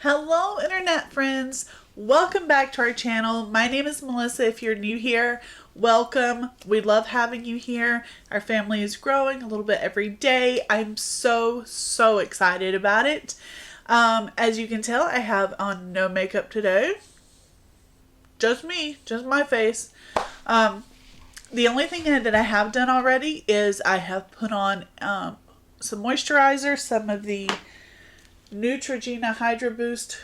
Hello internet friends, welcome back to our channel. My name is Melissa. If you're new here, welcome. We love having you here. Our family is growing a little bit every day. I'm so excited about it. As you can tell, I have on no makeup today. Just me, just my face. The only thing that I have done already is I have put on some moisturizer, some of the Neutrogena Hydra Boost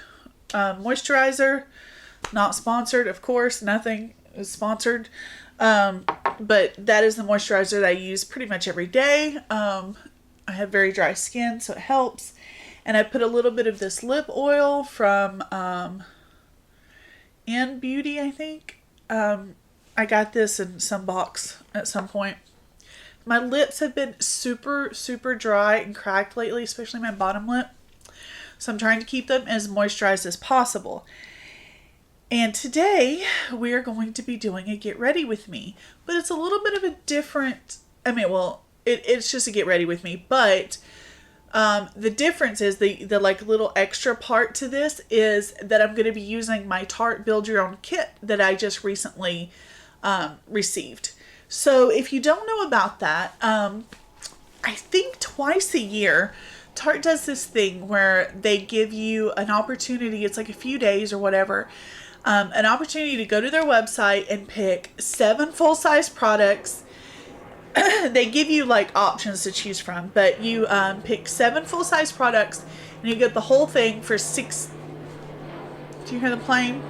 moisturizer. Not sponsored, of course. Nothing is sponsored. But that is the moisturizer that I use pretty much every day. I have very dry skin, so it helps. And I put a little bit of this lip oil from N Beauty, I think. I got this in some box at some point. My lips have been super dry and cracked lately, especially my bottom lip. So I'm trying to keep them as moisturized as possible. And today we are going to be doing a get ready with me. But it's a little bit of a different, it's just a get ready with me. But the difference is the like little extra part to this is that I'm going to be using my Tarte Build Your Own kit that I just recently received. So if you don't know about that, I think twice a year, Tarte does this thing where they give you an opportunity, it's like a few days or whatever, an opportunity to go to their website and pick 7 full-size products. They give you like options to choose from, but you pick 7 full-size products and you get the whole thing for $6. Do you hear the plane?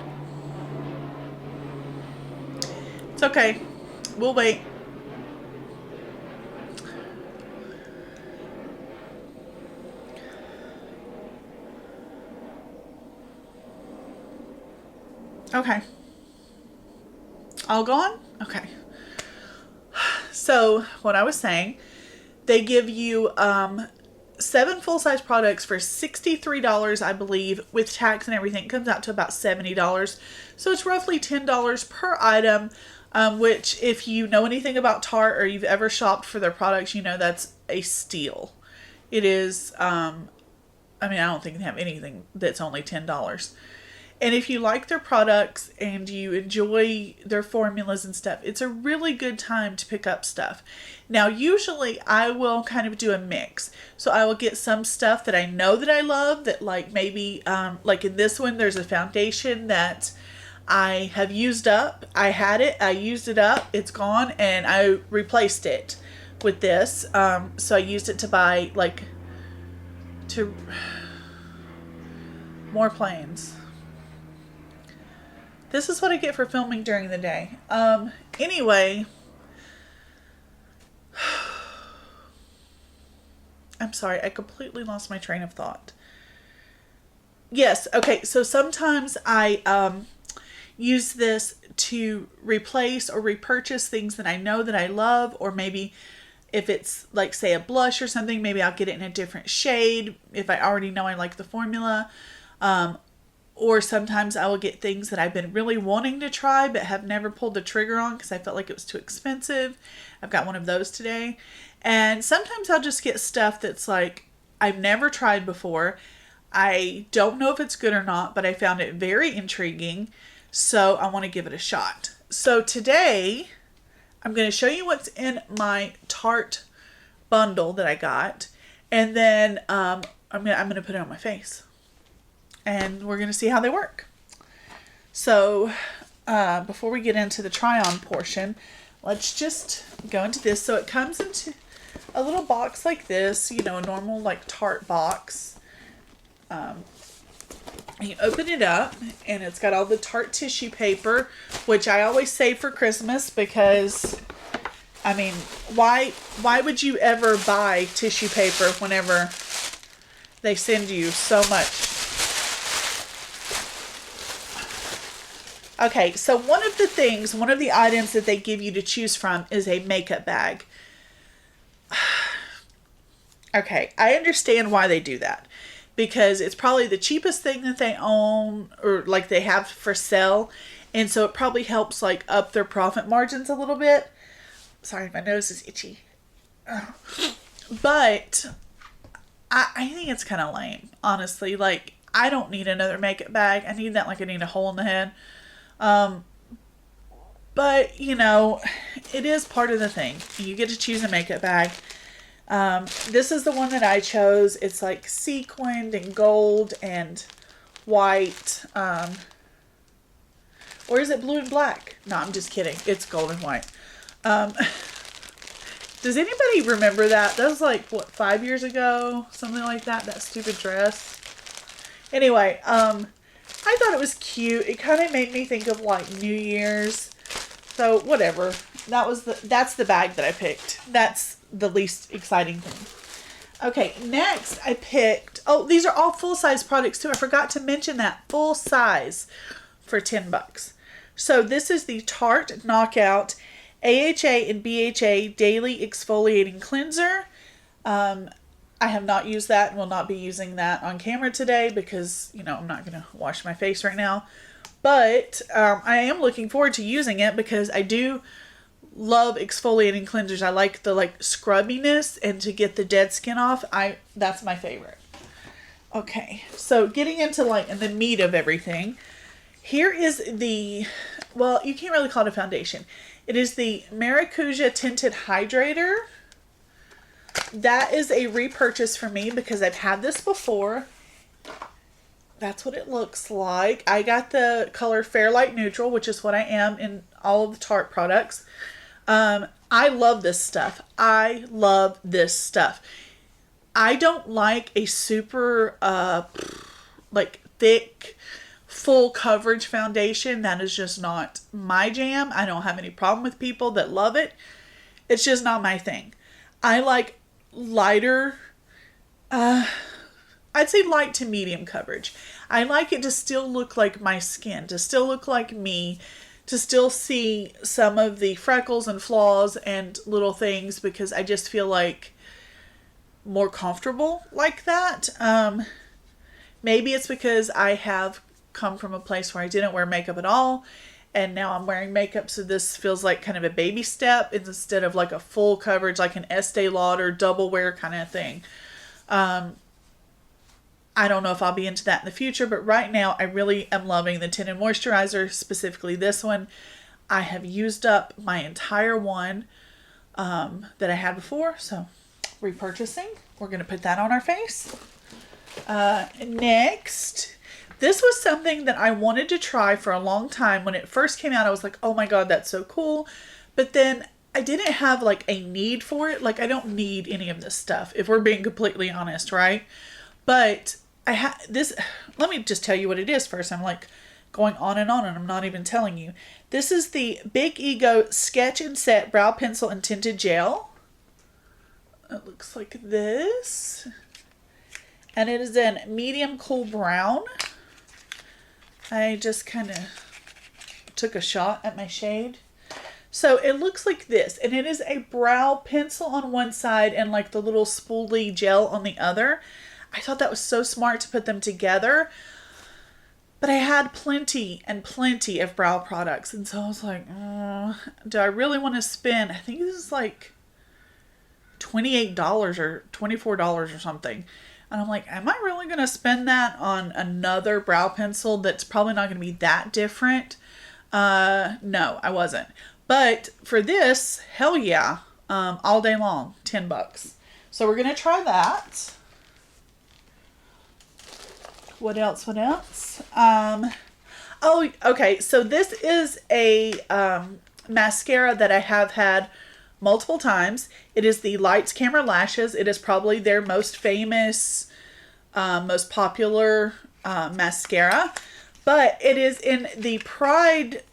It's okay. We'll wait. Okay. All gone? Okay. So, what I was saying, they give you 7 full-size products for $63, I believe. With tax and everything, it comes out to about $70. So, it's roughly $10 per item, which if you know anything about Tarte or you've ever shopped for their products, you know that's a steal. It is, I don't think they have anything that's only $10. And if you like their products and you enjoy their formulas and stuff, it's a really good time to pick up stuff. Now, usually I will kind of do a mix. So I will get some stuff that I know that I love that like maybe, like in this one, there's a foundation that I have used up. I had it, I used it up, it's gone, and I replaced it with this. So I used it to buy more planes. This is what I get for filming during the day. Anyway. I'm sorry, I completely lost my train of thought. Yes, okay, so sometimes I use this to replace or repurchase things that I know that I love, or maybe if it's like, say, a blush or something, maybe I'll get it in a different shade if I already know I like the formula. Or sometimes I will get things that I've been really wanting to try but have never pulled the trigger on because I felt like it was too expensive. I've got one of those today. And sometimes I'll just get stuff that's like I've never tried before. I don't know if it's good or not, but I found it very intriguing. So I want to give it a shot. So today I'm going to show you what's in my Tarte bundle that I got. And then I'm going to put it on my face. And we're going to see how they work. So, before we get into the try-on portion, let's just go into this. So, it comes into a little box like this, a normal, like, Tarte box. You open it up, and it's got all the Tarte tissue paper, which I always save for Christmas because, why would you ever buy tissue paper whenever they send you so much? Okay, so one of the items that they give you to choose from is a makeup bag. Okay, I understand why they do that. Because it's probably the cheapest thing that they own or like they have for sale. And so it probably helps like up their profit margins a little bit. Sorry, my nose is itchy. But I think it's kind of lame, honestly. Like, I don't need another makeup bag. I need that like I need a hole in the head. But, you know, it is part of the thing. You get to choose a makeup bag. This is the one that I chose. It's like sequined and gold and white. Or is it blue and black? No, I'm just kidding. It's gold and white. Does anybody remember that? That was like, what, 5 years ago? Something like that. That stupid dress. Anyway, I thought it was cute. It kind of made me think of like New Year's. So whatever. That's the bag that I picked. That's the least exciting thing. Okay, next I picked, oh, these are all full-size products too. I forgot to mention that. Full size for $10. So this is the Tarte Knockout AHA and BHA Daily Exfoliating Cleanser. I have not used that and will not be using that on camera today because, you know, I'm not going to wash my face right now. But I am looking forward to using it because I do love exfoliating cleansers. I like the like scrubbiness and to get the dead skin off. That's my favorite. Okay, so getting into like the meat of everything. Here is the, well, you can't really call it a foundation. It is the Maracuja Tinted Hydrator. That is a repurchase for me because I've had this before. That's what it looks like. I got the color Fair Light Neutral, which is what I am in all of the Tarte products. I love this stuff. I love this stuff. I don't like a super, like thick, full coverage foundation. That is just not my jam. I don't have any problem with people that love it. It's just not my thing. I like lighter, I'd say light to medium coverage. I like it to still look like my skin, to still look like me, to still see some of the freckles and flaws and little things because I just feel like more comfortable like that. Maybe it's because I have come from a place where I didn't wear makeup at all and now I'm wearing makeup, so this feels like kind of a baby step instead of like a full coverage like an Estee Lauder double wear kind of thing. I don't know if I'll be into that in the future, but right now I really am loving the tinted moisturizer, specifically this one. I have used up my entire one that I had before, so repurchasing. We're going to put that on our face. Next, this was something that I wanted to try for a long time. When it first came out, I was like, oh my God, that's so cool. But then I didn't have like a need for it. Like I don't need any of this stuff, if we're being completely honest, right? But I had this, let me just tell you what it is first. I'm like going on and I'm not even telling you. This is the Big Ego Sketch and Set Brow Pencil and Tinted Gel. It looks like this. And it is in medium cool brown. I just kind of took a shot at my shade. So it looks like this, and it is a brow pencil on one side and like the little spoolie gel on the other. I thought that was so smart to put them together, but I had plenty and plenty of brow products. And so I was like, do I really want to spend, I think this is like $28 or $24 or something. And I'm like, am I really going to spend that on another brow pencil that's probably not going to be that different? No, I wasn't. But for this, hell yeah, all day long, $10. So we're going to try that. What else? Oh, okay. So this is a mascara that I have had multiple times. It is the Lights Camera Lashes. It is probably their most famous, most popular mascara. But it is in the Pride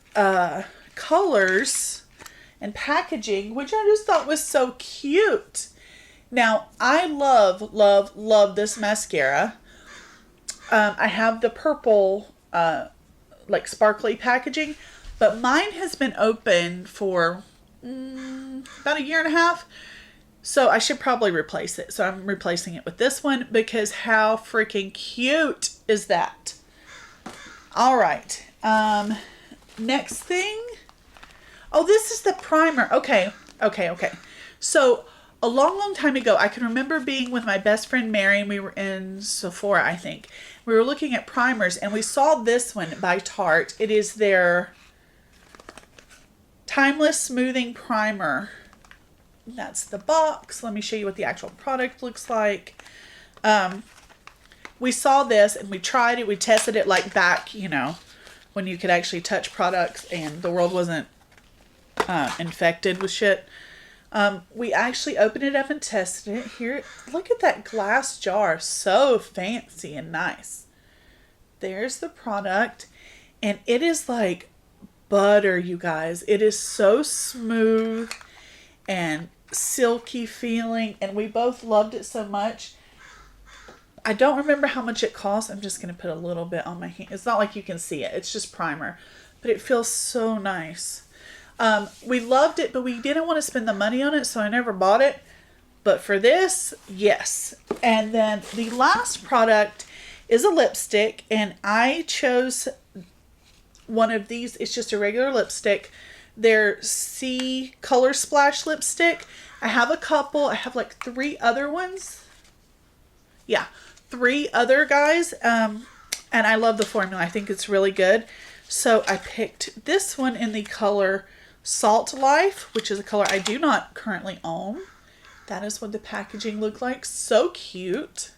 colors and packaging, which I just thought was so cute. Now, I love, love, love this mascara. I have the purple, like sparkly packaging, but mine has been open for about a year and a half. So I should probably replace it. So I'm replacing it with this one because how freaking cute is that? All right. Next thing. Oh, this is the primer. Okay. So a long, long time ago, I can remember being with my best friend Mary, and we were in Sephora, I think. We we were looking at primers, and we saw this one by Tarte. It is their Timeless Smoothing Primer. That's the box. Let me show you what the actual product looks like. We saw this and we tried it. We tested it like back, you know, when you could actually touch products and the world wasn't infected with shit. We actually opened it up and tested it. Here, look at that glass jar. So fancy and nice. There's the product. And it is like butter, you guys. It is so smooth and silky feeling. And we both loved it so much. I don't remember how much it costs. I'm just going to put a little bit on my hand. It's not like you can see it. It's just primer. But it feels so nice. We loved it, but we didn't want to spend the money on it, so I never bought it. But for this, yes. And then the last product is a lipstick, and I chose one of these. It's just a regular lipstick. They're Sea Color Splash lipstick. I have a couple. I have like 3 other ones. Yeah, 3 other guys. And I love the formula. I think it's really good. So I picked this one in the color Salt Life, which is a color I do not currently own. That is what the packaging looked like. So cute.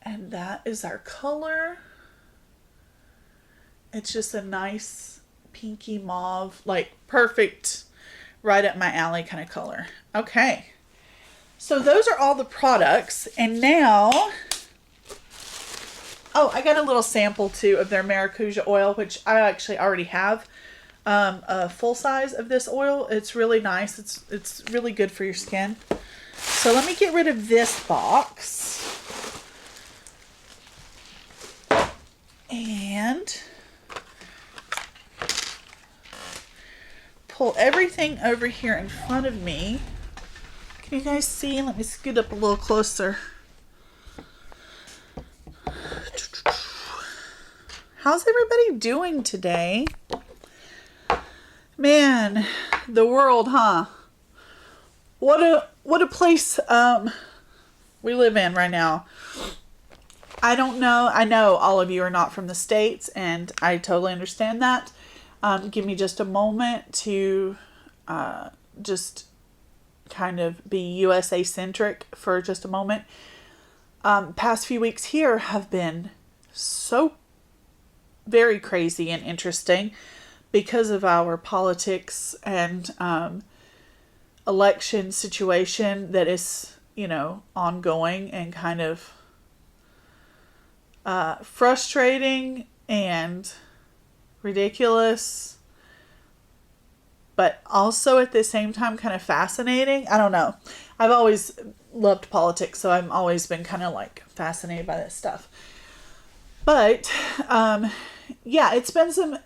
And that is our color. It's just a nice pinky mauve, like perfect, right up my alley kind of color. Okay. So those are all the products. And now, oh, I got a little sample too of their maracuja oil, which I actually already have. A full size of this oil. It's really nice. It's really good for your skin. So let me get rid of this box. And pull everything over here in front of me. Can you guys see? Let me scoot up a little closer. How's everybody doing today? Man, the world, huh? What a place we live in right now. I don't know. I know all of you are not from the States, and I totally understand that. Give me just a moment to just kind of be USA centric for just a moment. Past few weeks here have been so very crazy and interesting because of our politics and election situation that is, you know, ongoing and kind of frustrating and ridiculous, but also at the same time kind of fascinating. I don't know. I've always loved politics, so I've always been kind of like fascinated by this stuff. But yeah, it's been some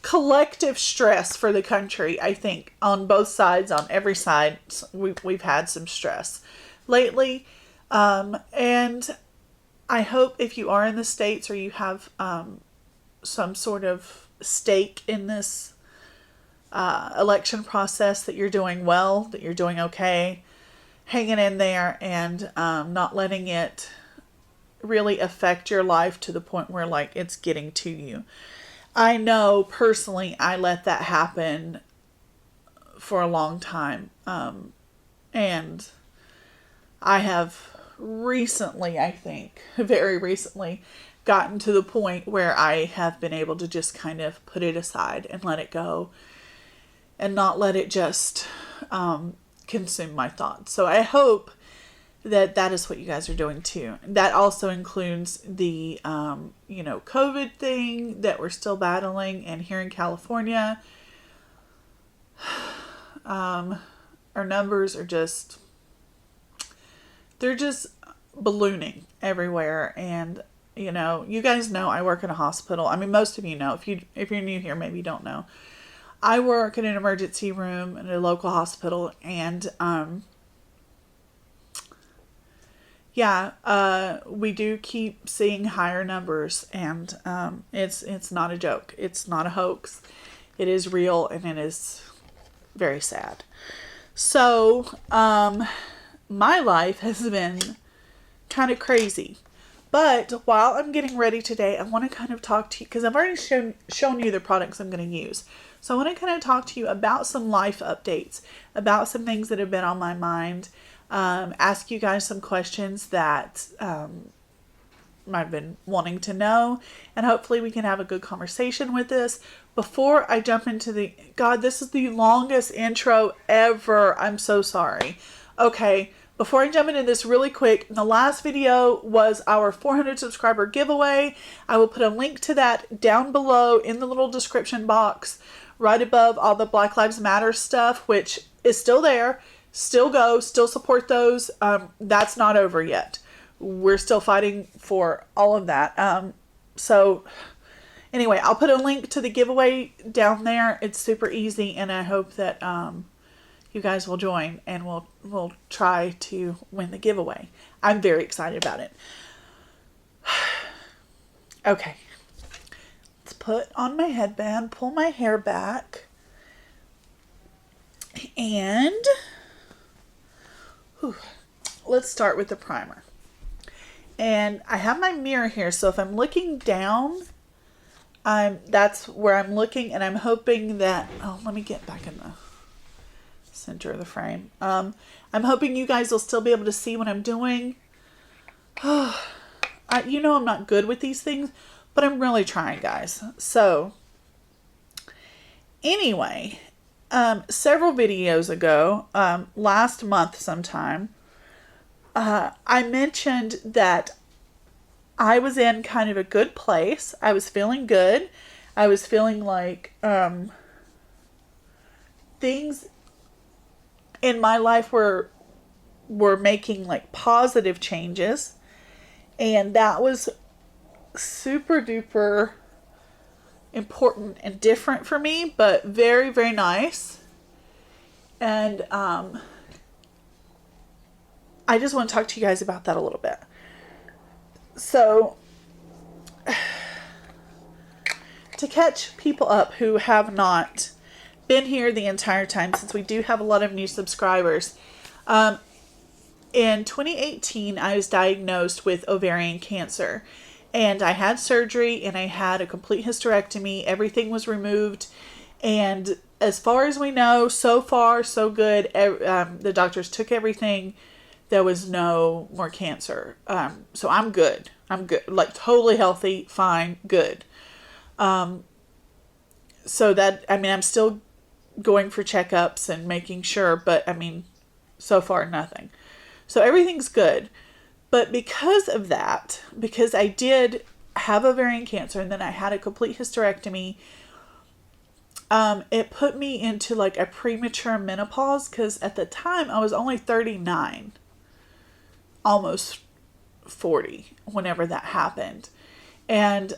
collective stress for the country, I think, on both sides, on every side. We've had some stress lately. And I hope if you are in the States or you have some sort of stake in this election process, that you're doing well, that you're doing okay, hanging in there, and not letting it really affect your life to the point where like it's getting to you. I know personally I let that happen for a long time. And I have recently, I think, very recently, gotten to the point where I have been able to just kind of put it aside and let it go and not let it just consume my thoughts. So I hope that that is what you guys are doing too. That also includes the, COVID thing that we're still battling. And here in California, our numbers are they're just ballooning everywhere. And, you guys know I work in a hospital. I mean, most of you know. If you're new here, maybe you don't know. I work in an emergency room in a local hospital, and we do keep seeing higher numbers, and it's not a joke. It's not a hoax. It is real, and it is very sad. So, my life has been kind of crazy, But while I'm getting ready today, I want to kind of talk to you, because I've already shown you the products I'm going to use. So I want to kind of talk to you about some life updates, about some things that have been on my mind, ask you guys some questions that I've been wanting to know, and hopefully we can have a good conversation with this. Before I jump into God, this is the longest intro ever. I'm so sorry. Okay, before I jump into this really quick, the last video was our 400 subscriber giveaway. I will put a link to that down below in the little description box, right above all the Black Lives Matter stuff, which is still there. Still go, still support those. That's not over yet. We're still fighting for all of that. So anyway, I'll put a link to the giveaway down there. It's super easy, and I hope that you guys will join, and we'll try to win the giveaway. I'm very excited about it. Okay. Let's put on my headband, pull my hair back, and let's start with the primer. And I have my mirror here, so if I'm looking down, that's where I'm looking, and I'm hoping that, let me get back in the center of the frame. I'm hoping you guys will still be able to see what I'm doing. I'm not good with these things, but I'm really trying, guys. So anyway, several videos ago, last month sometime, I mentioned that I was in kind of a good place. I was feeling good. I was feeling like things in my life were making like positive changes. And that was super duper important and different for me, but very, very nice. And I just want to talk to you guys about that a little bit. So, to catch people up who have not been here the entire time, since we do have a lot of new subscribers, in 2018, I was diagnosed with ovarian cancer, and I had surgery, and I had a complete hysterectomy. Everything was removed, and as far as we know, so far, so good. The doctors took everything. There was no more cancer. So I'm good. I'm good. Like totally healthy, fine, good. So that, I'm still going for checkups and making sure, but so far nothing. So everything's good. But because of that, because I did have ovarian cancer and then I had a complete hysterectomy, it put me into like a premature menopause, because at the time I was only 39. Almost 40 whenever that happened. And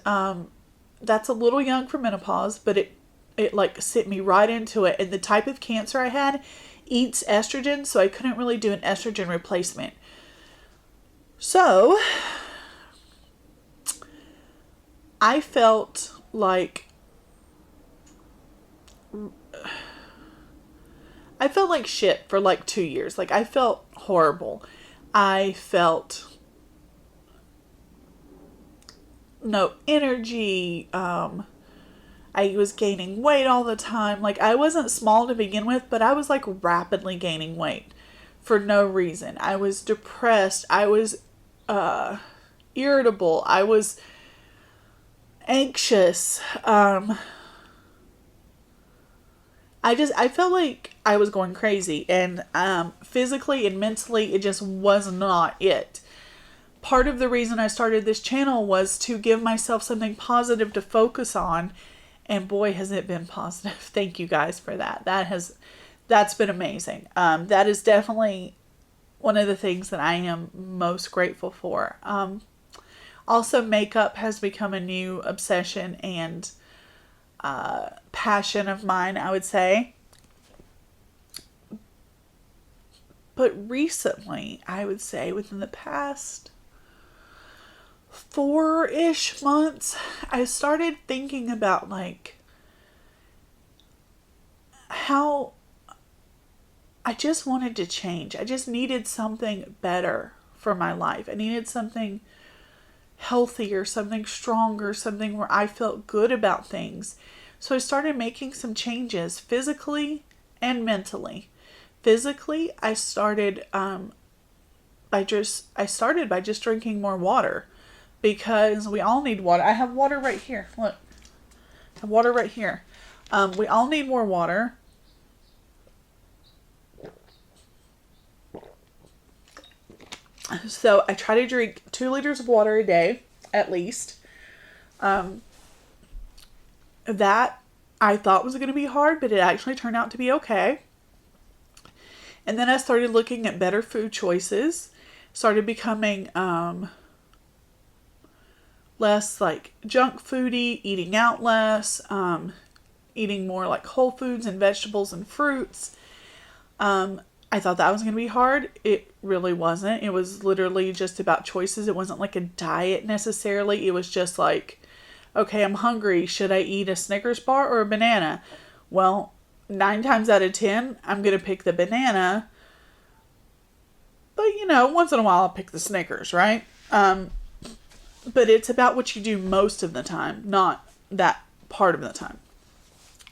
that's a little young for menopause, but it like sent me right into it. And the type of cancer I had eats estrogen, so I couldn't really do an estrogen replacement. So I felt like shit for like 2 years. Like I felt horrible. I felt no energy. I was gaining weight all the time. Like I wasn't small to begin with, but I was like rapidly gaining weight for no reason. I was depressed. I was irritable. I was anxious. I felt like I was going crazy, and physically and mentally, it just was not it. Part of the reason I started this channel was to give myself something positive to focus on, and boy, has it been positive. Thank you guys for that. That's been amazing. That is definitely one of the things that I am most grateful for. Also, makeup has become a new obsession and passion of mine, I would say. But recently, I would say within the past 4-ish months, I started thinking about like how I just wanted to change. I just needed something better for my life. I needed something healthier, something stronger, something where I felt good about things. So I started making some changes physically and mentally. Physically, I started by just drinking more water, because we all need water. I have water right here. Look, I have water right here. We all need more water. So I try to drink 2 liters of water a day, at least. That I thought was going to be hard, but it actually turned out to be okay. And then I started looking at better food choices. Started becoming less like junk foodie, eating out less, eating more like whole foods and vegetables and fruits. I thought that was going to be hard. It really wasn't. It was literally just about choices. It wasn't like a diet necessarily. It was just like, okay, I'm hungry. Should I eat a Snickers bar or a banana? Well, 9 times out of 10, I'm going to pick the banana. But, once in a while I'll pick the Snickers, right? But it's about what you do most of the time, not that part of the time.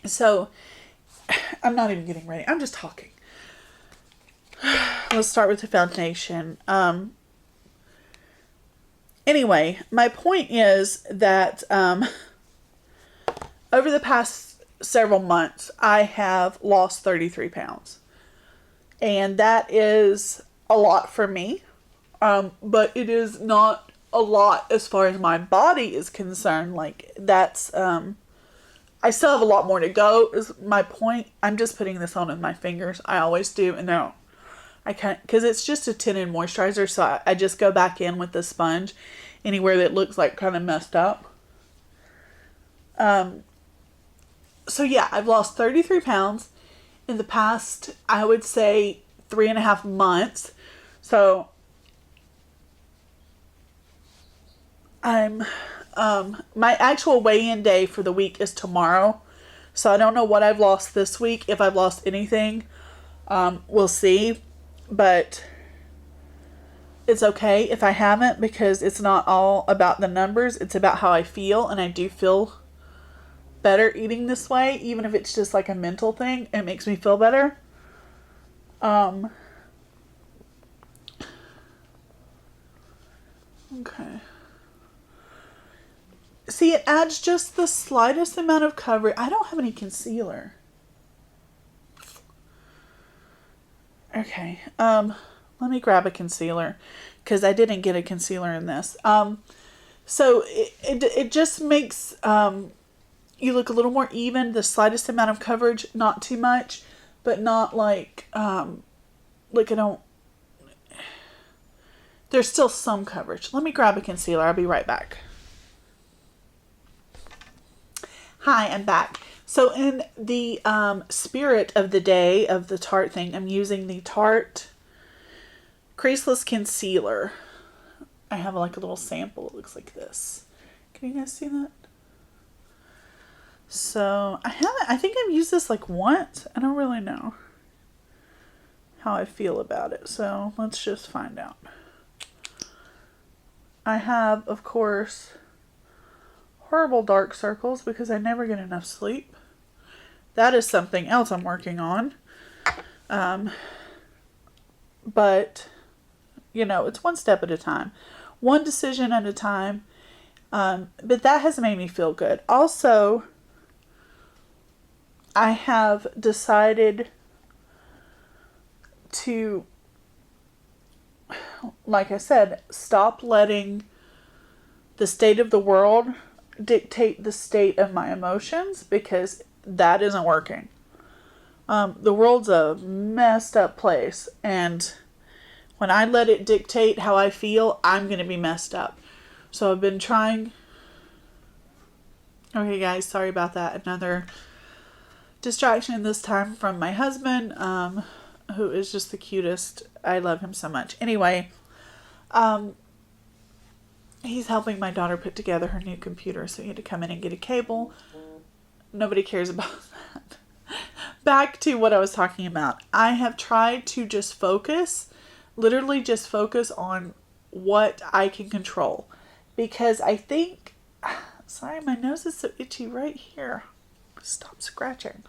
So, I'm not even getting ready. I'm just talking. Let's start with the foundation. Anyway, my point is that over the past several months, I have lost 33 pounds. And that is a lot for me. But it is not a lot as far as my body is concerned. Like, that's... I still have a lot more to go, is my point. I'm just putting this on with my fingers. I always do. And no, I can't, because it's just a tinted moisturizer. So I just go back in with the sponge anywhere that looks like kind of messed up. So yeah, I've lost 33 pounds in the past, I would say 3.5 months. So I'm, my actual weigh-in day for the week is tomorrow. So I don't know what I've lost this week. If I've lost anything, we'll see. But it's okay if I haven't, because it's not all about the numbers. It's about how I feel. And I do feel better eating this way. Even if it's just like a mental thing, it makes me feel better. Okay. See, it adds just the slightest amount of coverage. I don't have any concealer. Okay. Let me grab a concealer, because I didn't get a concealer in this. So it just makes you look a little more even. The slightest amount of coverage, not too much, but not like I don't. There's still some coverage. Let me grab a concealer. I'll be right back. Hi, I'm back. So in the spirit of the day of the Tarte thing, I'm using the Tarte Creaseless Concealer. I have like a little sample. It looks like this. Can you guys see that? So I think I've used this like once. I don't really know how I feel about it. So let's just find out. I have, of course, horrible dark circles because I never get enough sleep. That is something else I'm working on. But, it's one step at a time. One decision at a time. But that has made me feel good. Also, I have decided to, like I said, stop letting the state of the world dictate the state of my emotions, because that isn't working. The world's a messed up place, and when I let it dictate how I feel, I'm going to be messed up. So I've been trying. Okay, guys, sorry about that. Another distraction, this time from my husband, who is just the cutest. I love him so much. Anyway, he's helping my daughter put together her new computer, so he had to come in and get a cable. Nobody cares about that. Back to what I was talking about. I have tried to just focus, literally just focus on what I can control. because I think, sorry, my nose is so itchy right here. Stop scratching.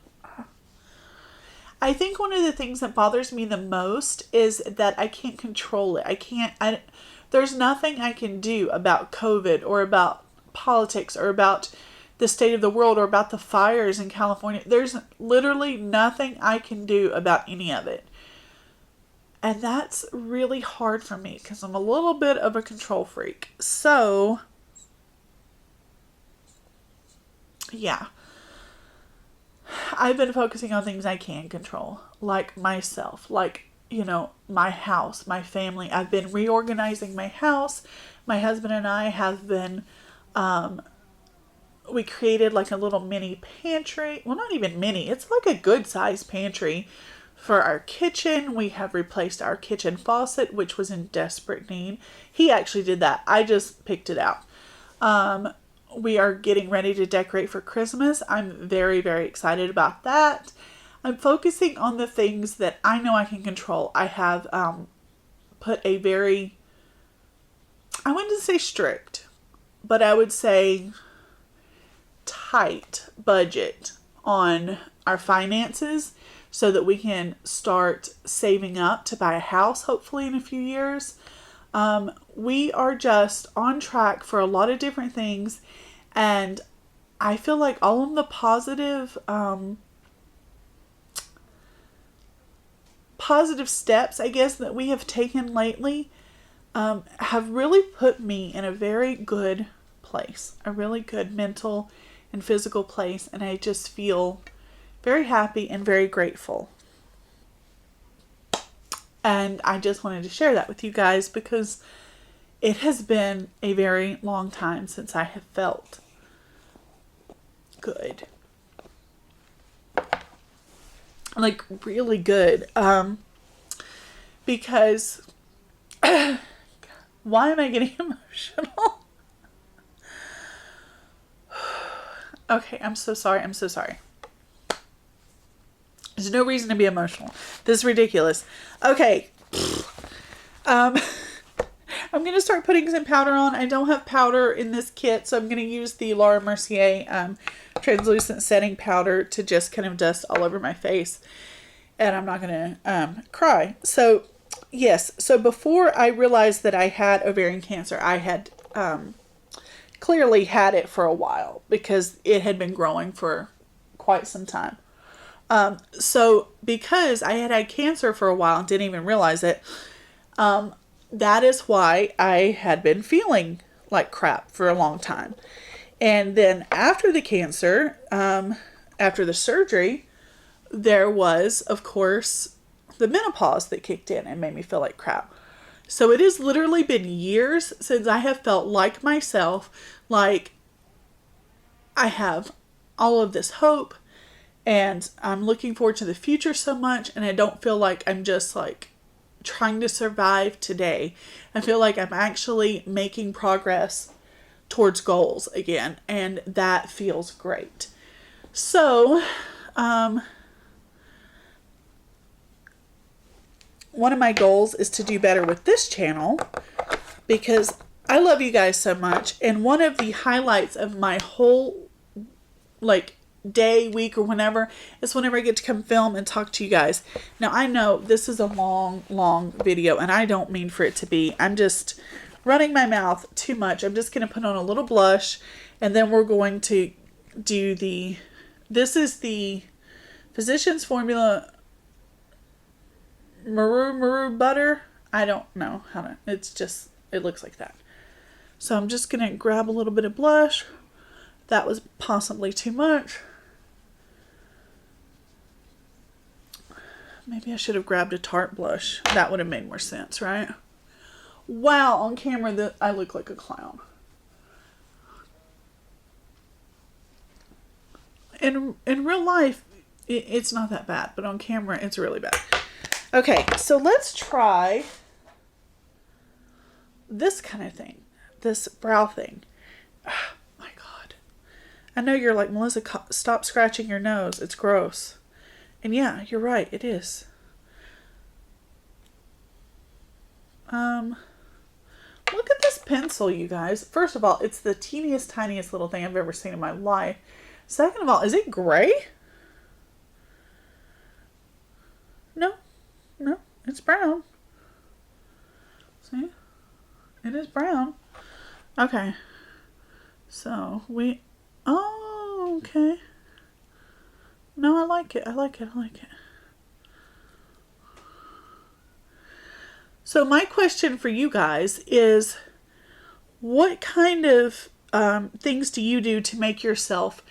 I think one of the things that bothers me the most is that I can't control it. There's nothing I can do about COVID or about politics or about the state of the world or about the fires in California. There's literally nothing I can do about any of it. And that's really hard for me because I'm a little bit of a control freak. So, yeah. I've been focusing on things I can control, like myself, like, my house, my family. I've been reorganizing my house. My husband and I have been, we created like a little mini pantry. Well, not even mini. It's like a good sized pantry for our kitchen. We have replaced our kitchen faucet, which was in desperate need. He actually did that. I just picked it out. We are getting ready to decorate for Christmas. I'm very, very excited about that. I'm focusing on the things that I know I can control. I have put a very, I wouldn't say strict, but I would say tight budget on our finances so that we can start saving up to buy a house, hopefully in a few years. We are just on track for a lot of different things, and I feel like all of the positive steps, I guess, that we have taken lately have really put me in a very good place, a really good mental and physical place, and I just feel very happy and very grateful. And I just wanted to share that with you guys because it has been a very long time since I have felt good. Like, really good. Because, why am I getting emotional? Okay, I'm so sorry. There's no reason to be emotional. This is ridiculous. Okay. I'm going to start putting some powder on. I don't have powder in this kit, so I'm going to use the Laura Mercier translucent setting powder to just kind of dust all over my face. And I'm not going to cry. So, yes. So before I realized that I had ovarian cancer, I had clearly had it for a while because it had been growing for quite some time. So because I had cancer for a while and didn't even realize it, that is why I had been feeling like crap for a long time. And then after the cancer, after the surgery, there was, of course, the menopause that kicked in and made me feel like crap. So it has literally been years since I have felt like myself, like I have all of this hope and I'm looking forward to the future so much, and I don't feel like I'm just like trying to survive today. I feel like I'm actually making progress towards goals again, and that feels great. So, one of my goals is to do better with this channel because I love you guys so much, and one of the highlights of my whole day, week, or whenever is whenever I get to come film and talk to you guys. Now, I know this is a long video, and I don't mean for it to be. I'm just running my mouth too much. I'm just going to put on a little blush, and then we're going to do this is the Physicians Formula Maru butter. I don't know how to, it looks like that. So I'm just going to grab a little bit of blush. That was possibly too much. Maybe I should have grabbed a Tarte blush. That would have made more sense, right? Wow, on camera I look like a clown. In real life, it's not that bad, but on camera, it's really bad. Okay, so let's try this kind of thing. This brow thing. Oh, my God. I know you're like, Melissa, stop scratching your nose. It's gross. And yeah, you're right. It is. Look at this pencil, you guys. First of all, it's the teeniest, tiniest little thing I've ever seen in my life. Second of all, is it gray? No. No, it's brown. See? It is brown. Okay. So, oh, okay. No, I like it. I like it. I like it. So my question for you guys is, what kind of things do you do to make yourself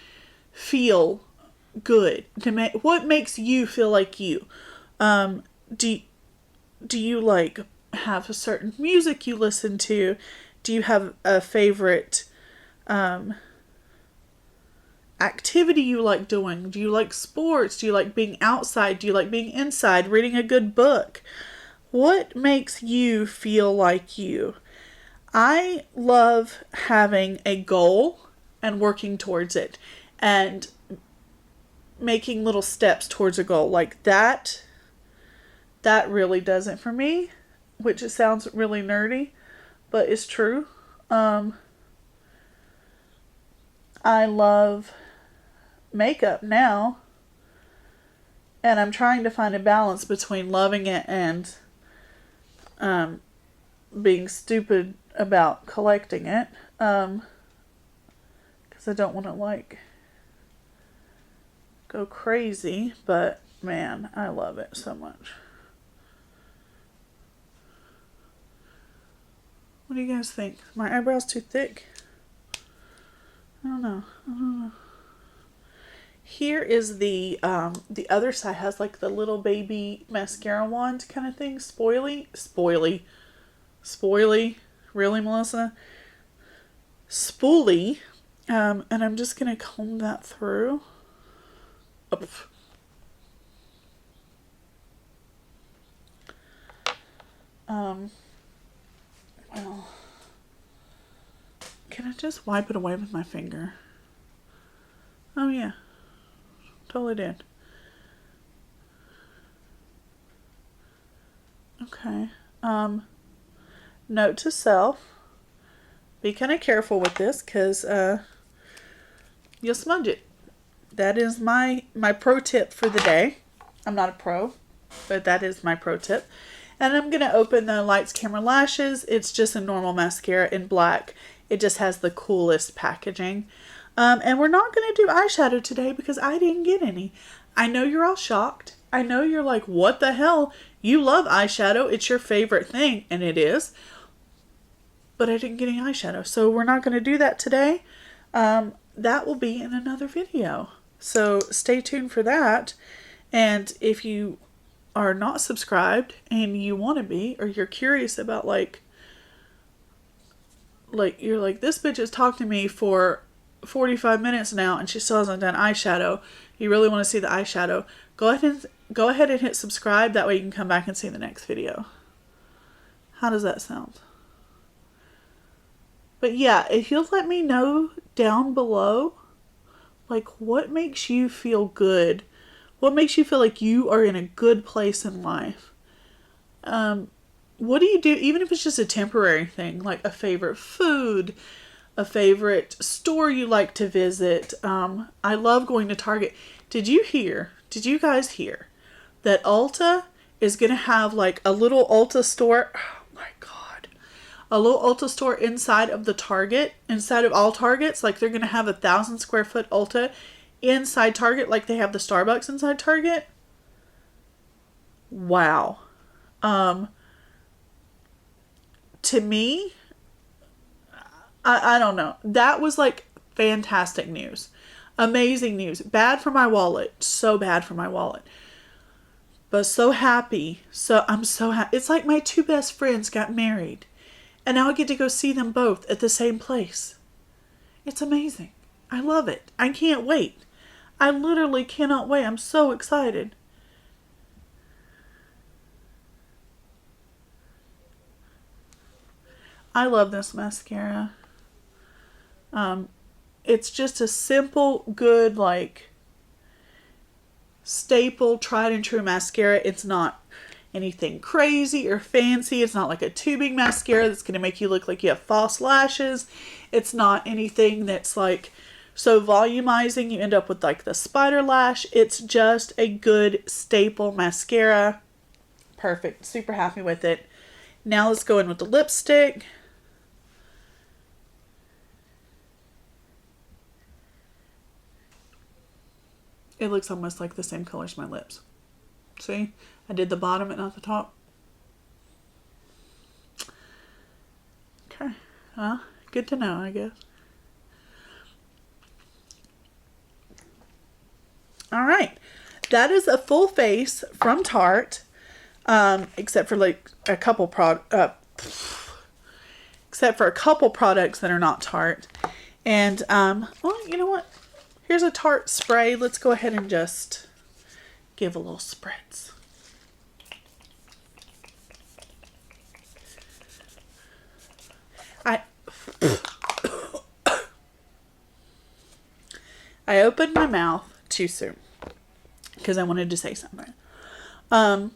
feel good? What makes you feel like you? Do you like have a certain music you listen to? Do you have a favorite activity you like doing? Do you like sports? Do you like being outside? Do you like being inside? Reading a good book? What makes you feel like you? I love having a goal and working towards it and making little steps towards a goal. Like that really does it for me, which it sounds really nerdy, but it's true. I love makeup now, and I'm trying to find a balance between loving it and being stupid about collecting it, because I don't want to like go crazy, but man, I love it so much. What do you guys think? My eyebrows too thick? I don't know. Here is the other side has like the little baby mascara wand kind of thing. Spoily. Really, Melissa? Spoolie. And I'm just gonna comb that through. Well, can I just wipe it away with my finger? Oh yeah, totally did. Okay. Note to self: be kind of careful with this, because you'll smudge it. That is my pro tip for the day. I'm not a pro, but that is my pro tip. And I'm going to open the Lights Camera Lashes. It's just a normal mascara in black. It just has the coolest packaging. And we're not going to do eyeshadow today because I didn't get any. I know you're all shocked. I know you're like, what the hell? You love eyeshadow. It's your favorite thing. And it is. But I didn't get any eyeshadow. So we're not going to do that today. That will be in another video. So stay tuned for that. And if you are not subscribed and you want to be, or you're curious about like you're like, this bitch has talked to me for 45 minutes now and she still hasn't done eyeshadow. You really want to see the eyeshadow? Go ahead and hit subscribe. That way you can come back and see the next video. How does that sound? But yeah, if you'll let me know down below, like, what makes you feel good? What makes you feel like you are in a good place in life? What do you do, even if it's just a temporary thing, like a favorite food, a favorite store you like to visit? I love going to Target. Did you guys hear that Ulta is going to have like a little Ulta store? Oh my God. A little Ulta store inside of the Target, inside of all Targets. Like they're going to have 1,000 square foot Ulta inside Target, like they have the Starbucks inside Target. Wow. To me, I don't know. That was like fantastic news. Amazing news. Bad for my wallet. So bad for my wallet. But so happy. I'm so happy. It's like my two best friends got married. And now I get to go see them both at the same place. It's amazing. I love it. I can't wait. I literally cannot wait. I'm so excited. I love this mascara. It's just a simple, good, like, staple, tried and true mascara. It's not anything crazy or fancy. It's not like a tubing mascara that's going to make you look like you have false lashes. It's not anything that's like so volumizing you end up with like the spider lash. It's just a good staple mascara. Perfect. Super happy with it. Now let's go in with the lipstick. It looks almost like the same color as my lips. See? I did the bottom and not the top. Okay. Well, good to know, I guess. Alright. That is a full face from Tarte. Except for like a couple except for a couple products that are not Tarte. And, well, you know what? Here's a Tarte spray. Let's go ahead and just give a little spritz. I opened my mouth too soon because I wanted to say something. I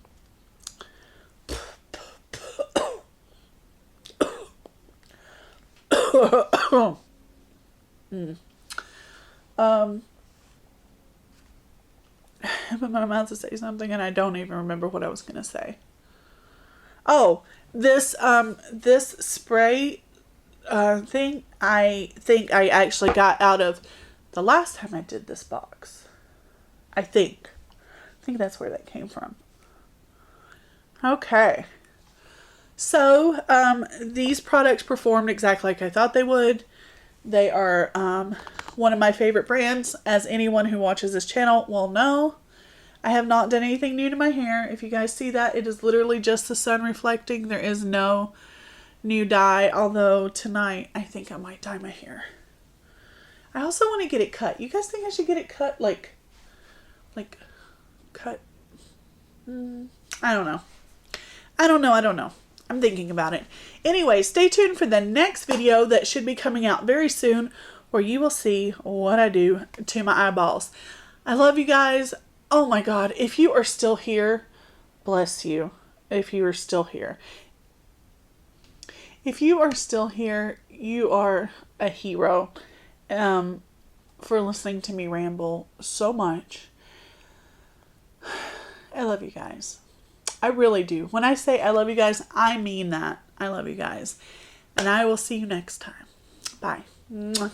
opened my mouth to say something and I don't even remember what I was going to say. Oh, this spray thing, I think I actually got out of the last time I did this box. I think that's where that came from. Okay. So, these products performed exactly like I thought they would. They are one of my favorite brands, as anyone who watches this channel will know. I have not done anything new to my hair. If you guys see that, it is literally just the sun reflecting. There is no new dye, although tonight I think I might dye my hair. I also want to get it cut. You guys think I should get it cut like cut? I don't know. I'm thinking about it. Anyway, stay tuned for the next video that should be coming out very soon, where you will see what I do to my eyeballs. I love you guys. Oh my God. If you are still here, bless you. If you are still here. If you are still here, you are a hero. For listening to me ramble so much. I love you guys. I really do. When I say I love you guys, I mean that. I love you guys. And I will see you next time. Bye. Mwah.